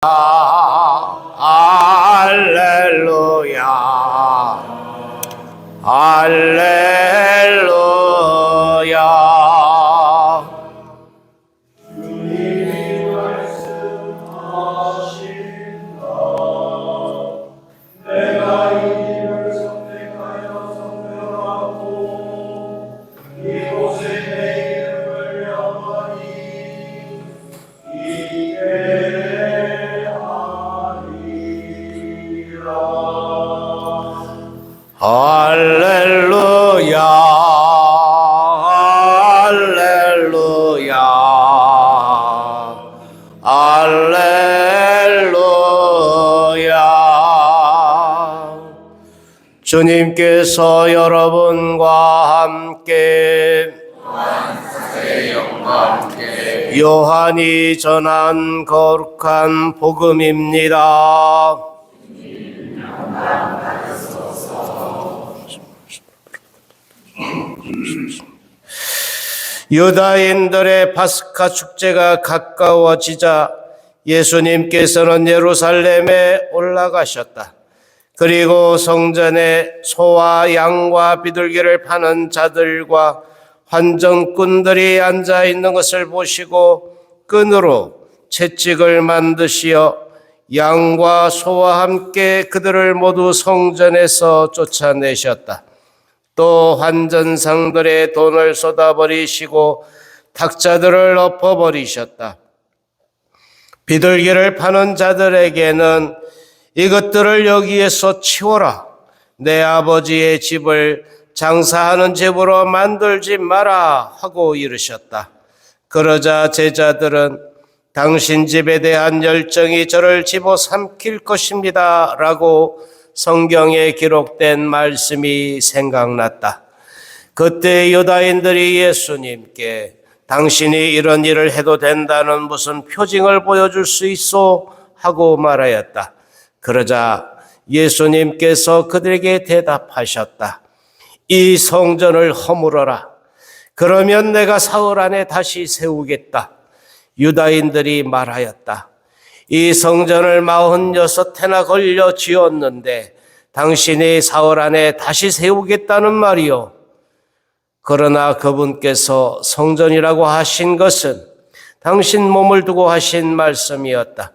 할렐루야, 할렐루야. 주님이 말씀하신다. 내가 이 길을 선택하여 성별하고 이곳에 내 이름을 영원히 있게 하리라. 할렐루야, 할렐루야, 할렐루야. 주님께서 여러분과 함께 요한이 전한 거룩한 복음입니다. 유다인들의 파스카 축제가 가까워지자 예수님께서는 예루살렘에 올라가셨다. 그리고 성전에 소와 양과 비둘기를 파는 자들과 환전꾼들이 앉아 있는 것을 보시고 끈으로 채찍을 만드시어 양과 소와 함께 그들을 모두 성전에서 쫓아내셨다. 또 환전상들의 돈을 쏟아버리시고 탁자들을 엎어버리셨다. 비둘기를 파는 자들에게는 이것들을 여기에서 치워라. 내 아버지의 집을 장사하는 집으로 만들지 마라 하고 이르셨다. 그러자 제자들은 당신 집에 대한 열정이 저를 집어삼킬 것입니다 라고 성경에 기록된 말씀이 생각났다. 그때 유다인들이 예수님께 당신이 이런 일을 해도 된다는 무슨 표징을 보여줄 수 있어? 하고 말하였다. 그러자 예수님께서 그들에게 대답하셨다. 이 성전을 허물어라. 그러면 내가 사흘 안에 다시 세우겠다. 유다인들이 말하였다. 이 성전을 46해나 걸려 지었는데 당신이 사흘 안에 다시 세우겠다는 말이요. 그러나 그분께서 성전이라고 하신 것은 당신 몸을 두고 하신 말씀이었다.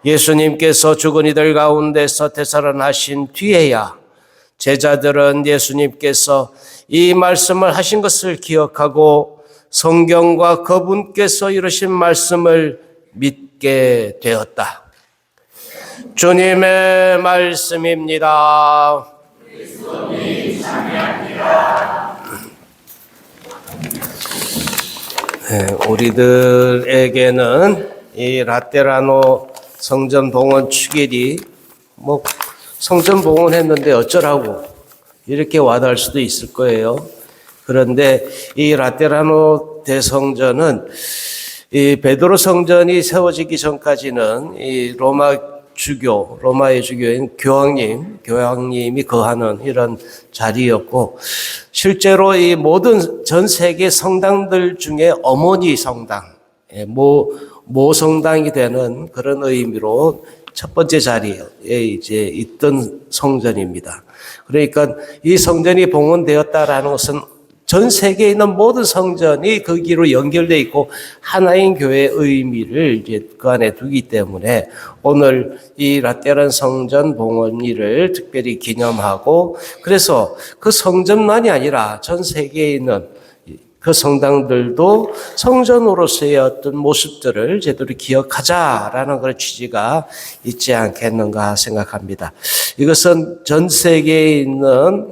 예수님께서 죽은 이들 가운데서 되살아나신 뒤에야 제자들은 예수님께서 이 말씀을 하신 것을 기억하고 성경과 그분께서 이루신 말씀을 믿게 되었다. 주님의 말씀입니다. 그리스도님 찬양합니다. 우리들에게는 이 라테라노 성전 봉헌 축일이 성전 봉헌했는데 어쩌라고 이렇게 와닿을 수도 있을 거예요. 그런데 이 라테라노 대성전은 이 베드로 성전이 세워지기 전까지는 이 로마의 주교인 교황님이 거하는 이런 자리였고, 실제로 이 모든 전 세계 성당들 중에 어머니 성당, 모 성당이 되는 그런 의미로 첫 번째 자리에 이제 있던 성전입니다. 그러니까 이 성전이 봉헌되었다라는 것은 전 세계에 있는 모든 성전이 거기로 연결되어 있고 하나인 교회의 의미를 이제 그 안에 두기 때문에 오늘 이 라테란 성전 봉헌일을 특별히 기념하고, 그래서 그 성전만이 아니라 전 세계에 있는 그 성당들도 성전으로서의 어떤 모습들을 제대로 기억하자라는 그런 취지가 있지 않겠는가 생각합니다. 이것은 전 세계에 있는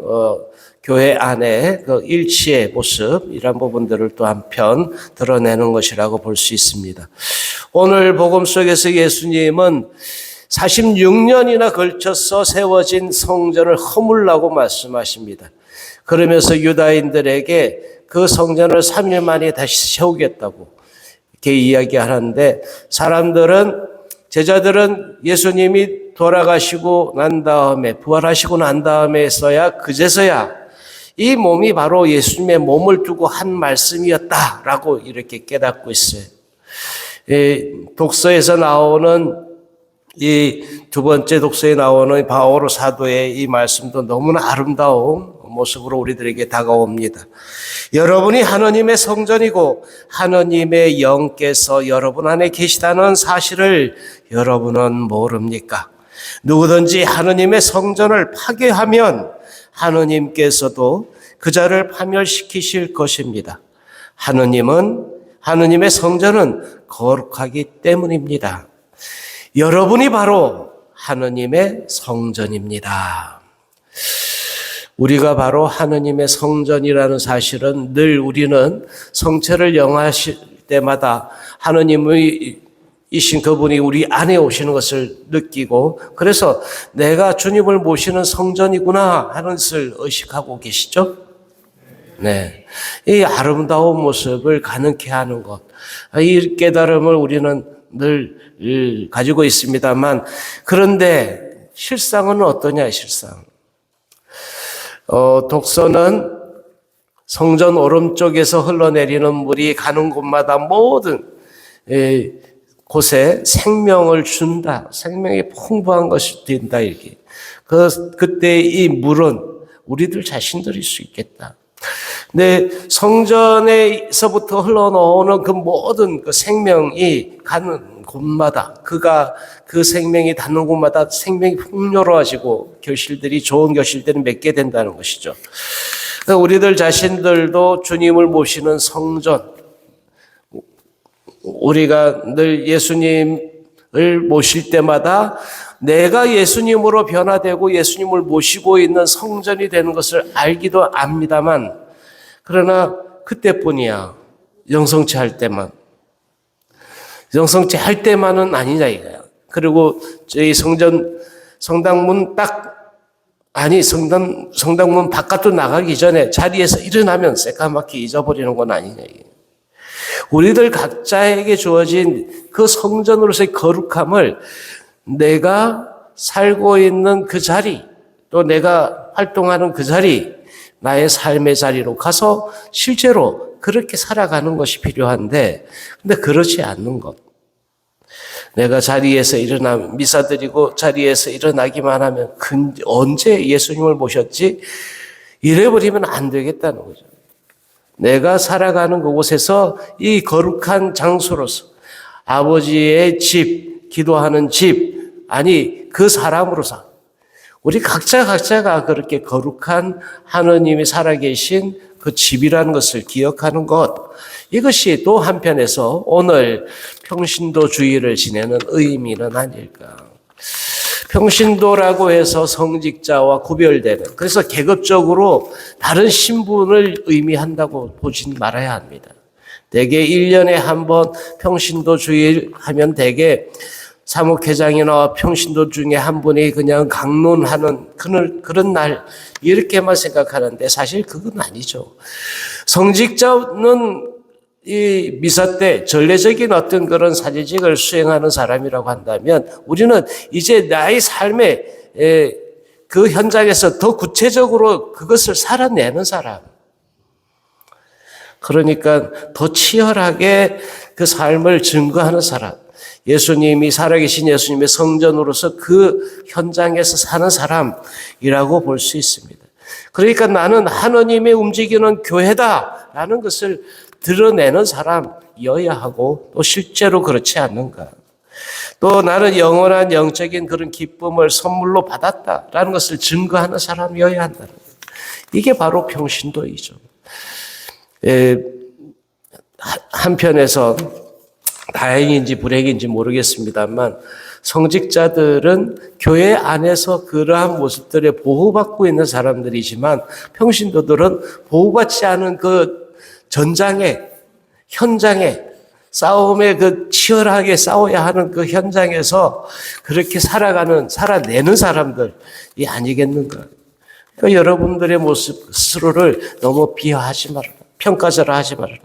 교회 안에 그 일치의 모습, 이런 부분들을 또 한편 드러내는 것이라고 볼 수 있습니다. 오늘 복음 속에서 예수님은 46년이나 걸쳐서 세워진 성전을 허물라고 말씀하십니다. 그러면서 유다인들에게 그 성전을 3일 만에 다시 세우겠다고 이렇게 이야기하는데, 제자들은 예수님이 돌아가시고 난 다음에, 부활하시고 난 다음에서야, 그제서야 이 몸이 바로 예수님의 몸을 두고 한 말씀이었다라고 이렇게 깨닫고 있어요. 독서에서 나오는 이 두 번째 독서에 나오는 바오로 사도의 이 말씀도 너무나 아름다운 모습으로 우리들에게 다가옵니다. 여러분이 하나님의 성전이고 하나님의 영께서 여러분 안에 계시다는 사실을 여러분은 모릅니까? 누구든지 하나님의 성전을 파괴하면 하나님께서도 그 자를 파멸시키실 것입니다. 하나님의 성전은 거룩하기 때문입니다. 여러분이 바로 하나님의 성전입니다. 우리가 바로 하나님의 성전이라는 사실은 늘 우리는 성체를 영하실 때마다 하나님의 이신 그분이 우리 안에 오시는 것을 느끼고, 그래서 내가 주님을 모시는 성전이구나 하는 것을 의식하고 계시죠? 네. 이 아름다운 모습을 가능케 하는 것, 이 깨달음을 우리는 늘 가지고 있습니다만, 그런데 실상은 어떠냐, 실상. 독서는 성전 오른쪽에서 흘러내리는 물이 가는 곳마다 모든 곳에 생명을 준다. 생명이 풍부한 것이 된다. 이렇게. 그때 이 물은 우리들 자신들일 수 있겠다. 근데 성전에서부터 흘러나오는 그 모든 그 생명이 가는 곳마다, 그 생명이 닿는 곳마다 생명이 풍요로워지고 좋은 결실들이 맺게 된다는 것이죠. 우리들 자신들도 주님을 모시는 성전, 우리가 늘 예수님을 모실 때마다 내가 예수님으로 변화되고 예수님을 모시고 있는 성전이 되는 것을 알기도 압니다만, 그러나 그때뿐이야. 영성체 할 때만. 영성체 할 때만은 아니냐 이거야. 그리고 저희 성당문 성당문 바깥으로 나가기 전에 자리에서 일어나면 새까맣게 잊어버리는 건 아니냐 이게. 우리들 각자에게 주어진 그 성전으로서의 거룩함을 내가 살고 있는 그 자리, 또 내가 활동하는 그 자리, 나의 삶의 자리로 가서 실제로 그렇게 살아가는 것이 필요한데, 근데 그렇지 않는 것. 내가 자리에서 미사 드리고 자리에서 일어나기만 하면 언제 예수님을 모셨지? 이래버리면 안 되겠다는 거죠. 내가 살아가는 그곳에서 이 거룩한 장소로서 아버지의 집, 기도하는 집, 아니 그 사람으로서 우리 각자가 그렇게 거룩한 하느님이 살아계신 그 집이라는 것을 기억하는 것, 이것이 또 한편에서 오늘 평신도 주일을 지내는 의미는 아닐까. 평신도라고 해서 성직자와 구별되는, 그래서 계급적으로 다른 신분을 의미한다고 보진 말아야 합니다. 대개 1년에 한 번 평신도 주일 하면 대개 사목회장이나 평신도 중에 한 분이 그냥 강론하는 그런 날, 이렇게만 생각하는데 사실 그건 아니죠. 성직자는 이 미사 때 전례적인 어떤 그런 사제직을 수행하는 사람이라고 한다면, 우리는 이제 나의 삶의 그 현장에서 더 구체적으로 그것을 살아내는 사람. 그러니까 더 치열하게 그 삶을 증거하는 사람. 예수님이 살아계신 예수님의 성전으로서 그 현장에서 사는 사람이라고 볼 수 있습니다. 그러니까 나는 하나님의 움직이는 교회다라는 것을 드러내는 사람이어야 하고, 또 실제로 그렇지 않는가. 또 나는 영원한 영적인 그런 기쁨을 선물로 받았다라는 것을 증거하는 사람이어야 한다는 거예요. 이게 바로 평신도이죠. 한편에서 다행인지 불행인지 모르겠습니다만, 성직자들은 교회 안에서 그러한 모습들에 보호받고 있는 사람들이지만, 평신도들은 보호받지 않은 그 현장에 싸움에 그 치열하게 싸워야 하는 그 현장에서 그렇게 살아내는 사람들이 아니겠는가. 그러니까 여러분들의 모습 스스로를 너무 비하하지 말아라. 평가절하하지 말아라.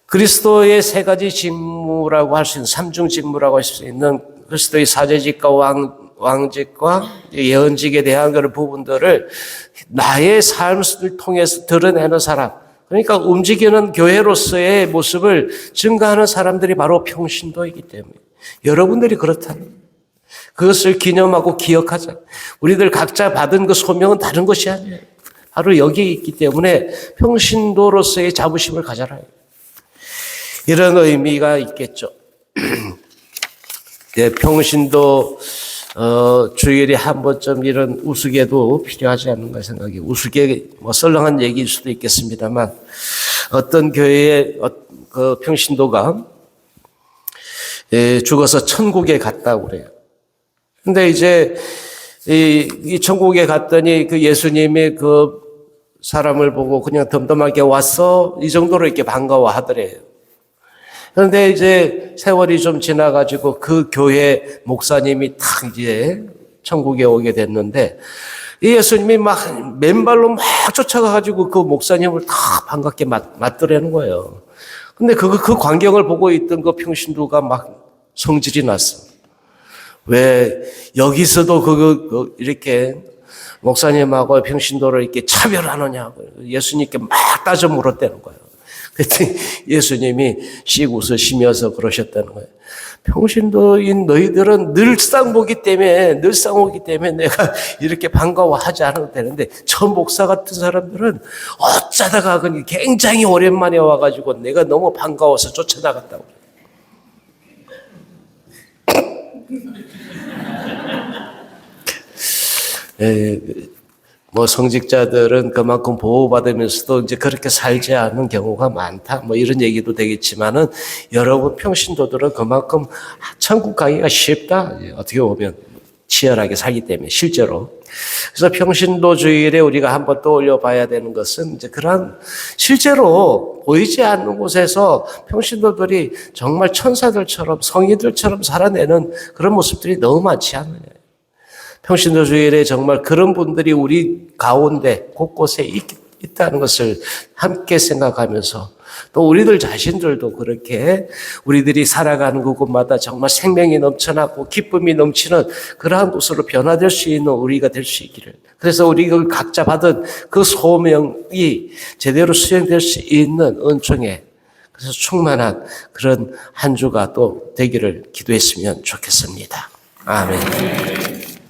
그리스도의 세 가지 직무라고 할 수 있는, 삼중 직무라고 할 수 있는 그리스도의 사제직과 왕직과 예언직에 대한 그런 부분들을 나의 삶을 통해서 드러내는 사람, 그러니까 움직이는 교회로서의 모습을 증가하는 사람들이 바로 평신도이기 때문에, 여러분들이 그렇다는 거예요. 그것을 기념하고 기억하자. 우리들 각자 받은 그 소명은 다른 것이 아니에요. 바로 여기 있기 때문에 평신도로서의 자부심을 가져라. 이런 의미가 있겠죠. 네, 평신도 주일에 한 번쯤 이런 우스개도 필요하지 않는가 생각이. 우스개 뭐 썰렁한 얘기일 수도 있겠습니다만 어떤 교회의 그 평신도가 죽어서 천국에 갔다고 그래요. 근데 이제 이 천국에 갔더니 그 예수님이 그 사람을 보고 그냥 덤덤하게 왔어 이 정도로 이렇게 반가워하더래요. 그런데 이제 세월이 좀 지나가지고 그 교회 목사님이 탁 이제 천국에 오게 됐는데 이 예수님이 막 맨발로 막 쫓아가가지고 그 목사님을 다 반갑게 맞더라는 거예요. 근데 그 광경을 보고 있던 그 평신도가 막 성질이 났어. 왜 여기서도 이렇게 목사님하고 평신도를 이렇게 차별하느냐고 예수님께 막 따져 물었다는 거예요. 그랬더니 예수님이 씩 웃으시면서 그러셨다는 거예요. 평신도인 너희들은 늘상 오기 때문에 내가 이렇게 반가워하지 않아도 되는데 저 목사 같은 사람들은 어쩌다가 굉장히 오랜만에 와가지고 내가 너무 반가워서 쫓아나갔다고. 뭐 성직자들은 그만큼 보호받으면서도 이제 그렇게 살지 않은 경우가 많다. 뭐 이런 얘기도 되겠지만은 여러분 평신도들은 그만큼 천국 가기가 쉽다. 어떻게 보면 치열하게 살기 때문에 실제로. 그래서 평신도 주일에 우리가 한번 떠올려 봐야 되는 것은 이제 그런 실제로 보이지 않는 곳에서 평신도들이 정말 천사들처럼 성인들처럼 살아내는 그런 모습들이 너무 많지 않느냐. 평신도 주일에 정말 그런 분들이 우리 가운데 곳곳에 있다는 것을 함께 생각하면서 또 우리들 자신들도 그렇게 우리들이 살아가는 그곳마다 정말 생명이 넘쳐나고 기쁨이 넘치는 그러한 곳으로 변화될 수 있는 우리가 될 수 있기를. 그래서 우리가 각자 받은 그 소명이 제대로 수행될 수 있는 은총에 그래서 충만한 그런 한 주가 또 되기를 기도했으면 좋겠습니다. 아멘.